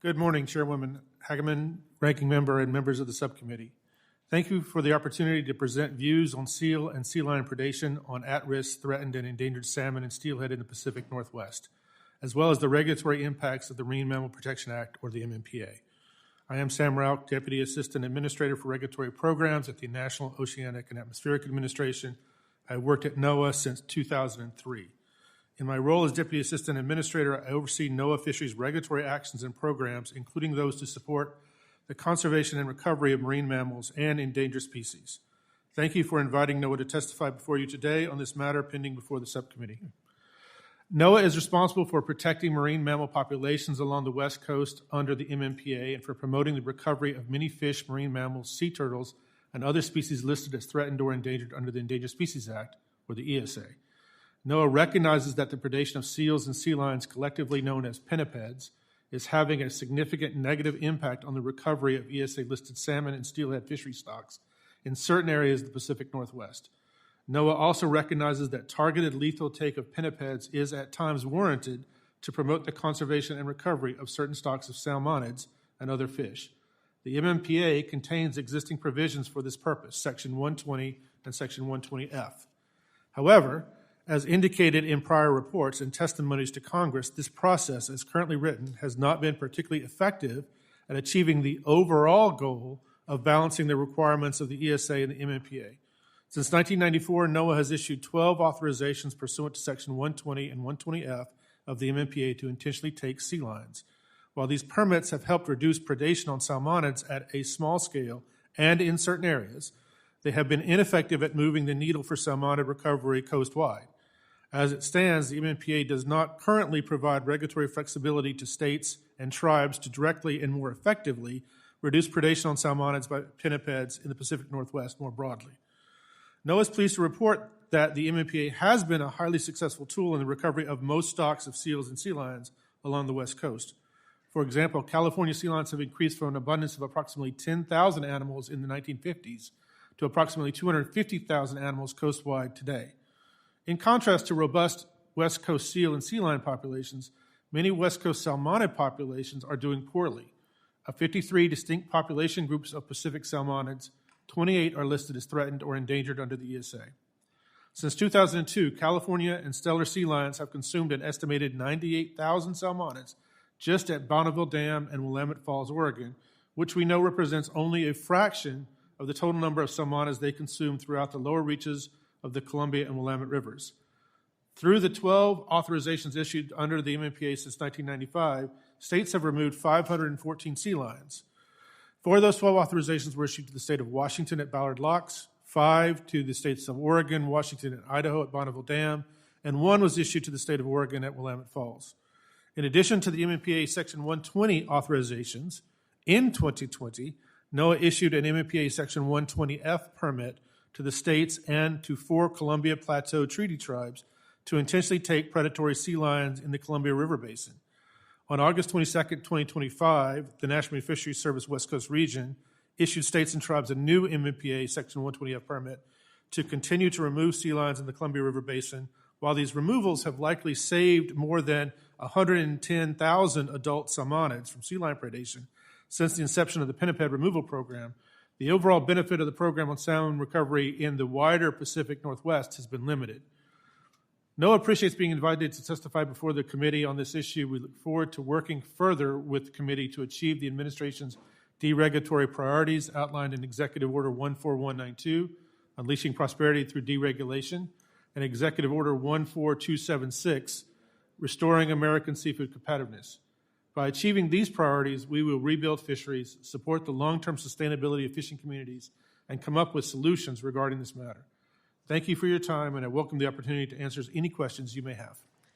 Good morning, Chairwoman Hageman, Ranking Member, and members of the Subcommittee. Thank you for the opportunity to present views on seal and sea lion predation on at-risk, threatened, and endangered salmon and steelhead in the Pacific Northwest, as well as the regulatory impacts of the Marine Mammal Protection Act, or the MMPA. I am Sam Rauch, Deputy Assistant Administrator for Regulatory Programs at the National Oceanic and Atmospheric Administration. I worked at NOAA since 2003. In my role as Deputy Assistant Administrator, I oversee NOAA Fisheries regulatory actions and programs, including those to support the conservation and recovery of marine mammals and endangered species. Thank you for inviting NOAA to testify before you today on this matter pending before the Subcommittee. NOAA is responsible for protecting marine mammal populations along the West Coast under the MMPA and for promoting the recovery of many fish, marine mammals, sea turtles, and other species listed as threatened or endangered under the Endangered Species Act, or the ESA. NOAA recognizes that the predation of seals and sea lions, collectively known as pinnipeds, is having a significant negative impact on the recovery of ESA-listed salmon and steelhead fishery stocks in certain areas of the Pacific Northwest. NOAA also recognizes that targeted lethal take of pinnipeds is at times warranted to promote the conservation and recovery of certain stocks of salmonids and other fish. The MMPA contains existing provisions for this purpose, Section 120 and Section 120F. However, as indicated in prior reports and testimonies to Congress, this process, as currently written, has not been particularly effective at achieving the overall goal of balancing the requirements of the ESA and the MMPA. Since 1994, NOAA has issued 12 authorizations pursuant to Section 120 and 120F of the MMPA to intentionally take sea lions. While these permits have helped reduce predation on salmonids at a small scale and in certain areas, they have been ineffective at moving the needle for salmonid recovery coastwide. As it stands, the MMPA does not currently provide regulatory flexibility to states and tribes to directly and more effectively reduce predation on salmonids by pinnipeds in the Pacific Northwest more broadly. NOAA is pleased to report that the MMPA has been a highly successful tool in the recovery of most stocks of seals and sea lions along the West Coast. For example, California sea lions have increased from an abundance of approximately 10,000 animals in the 1950s to approximately 250,000 animals coastwide today. In contrast to robust West Coast seal and sea lion populations, many West Coast salmonid populations are doing poorly. Of 53 distinct population groups of Pacific salmonids, 28 are listed as threatened or endangered under the ESA. Since 2002, California and Stellar sea lions have consumed an estimated 98,000 salmonids just at Bonneville Dam and Willamette Falls, Oregon, which we know represents only a fraction of the total number of salmonids they consume throughout the lower reaches of the Columbia and Willamette rivers. Through the 12 authorizations issued under the MMPA since 1995, states have removed 514 sea lions. 4 of those 12 authorizations were issued to the state of Washington at Ballard Locks, 5 to the states of Oregon, Washington, and Idaho at Bonneville Dam, and 1 was issued to the state of Oregon at Willamette Falls. In addition to the MMPA Section 120 authorizations, in 2020, NOAA issued an MMPA Section 120F permit to the states and to 4 Columbia Plateau Treaty tribes to intentionally take predatory sea lions in the Columbia River Basin. On August 22, 2025, the National Marine Fisheries Service West Coast Region issued states and tribes a new MMPA Section 120F permit to continue to remove sea lions in the Columbia River Basin. While these removals have likely saved more than 110,000 adult salmonids from sea lion predation since the inception of the pinniped removal program, the overall benefit of the program on salmon recovery in the wider Pacific Northwest has been limited. NOAA appreciates being invited to testify before the committee on this issue. We look forward to working further with the committee to achieve the administration's deregulatory priorities outlined in Executive Order 14192, Unleashing Prosperity Through Deregulation, and Executive Order 14276, Restoring American Seafood Competitiveness. By achieving these priorities, we will rebuild fisheries, support the long-term sustainability of fishing communities, and come up with solutions regarding this matter. Thank you for your time, and I welcome the opportunity to answer any questions you may have.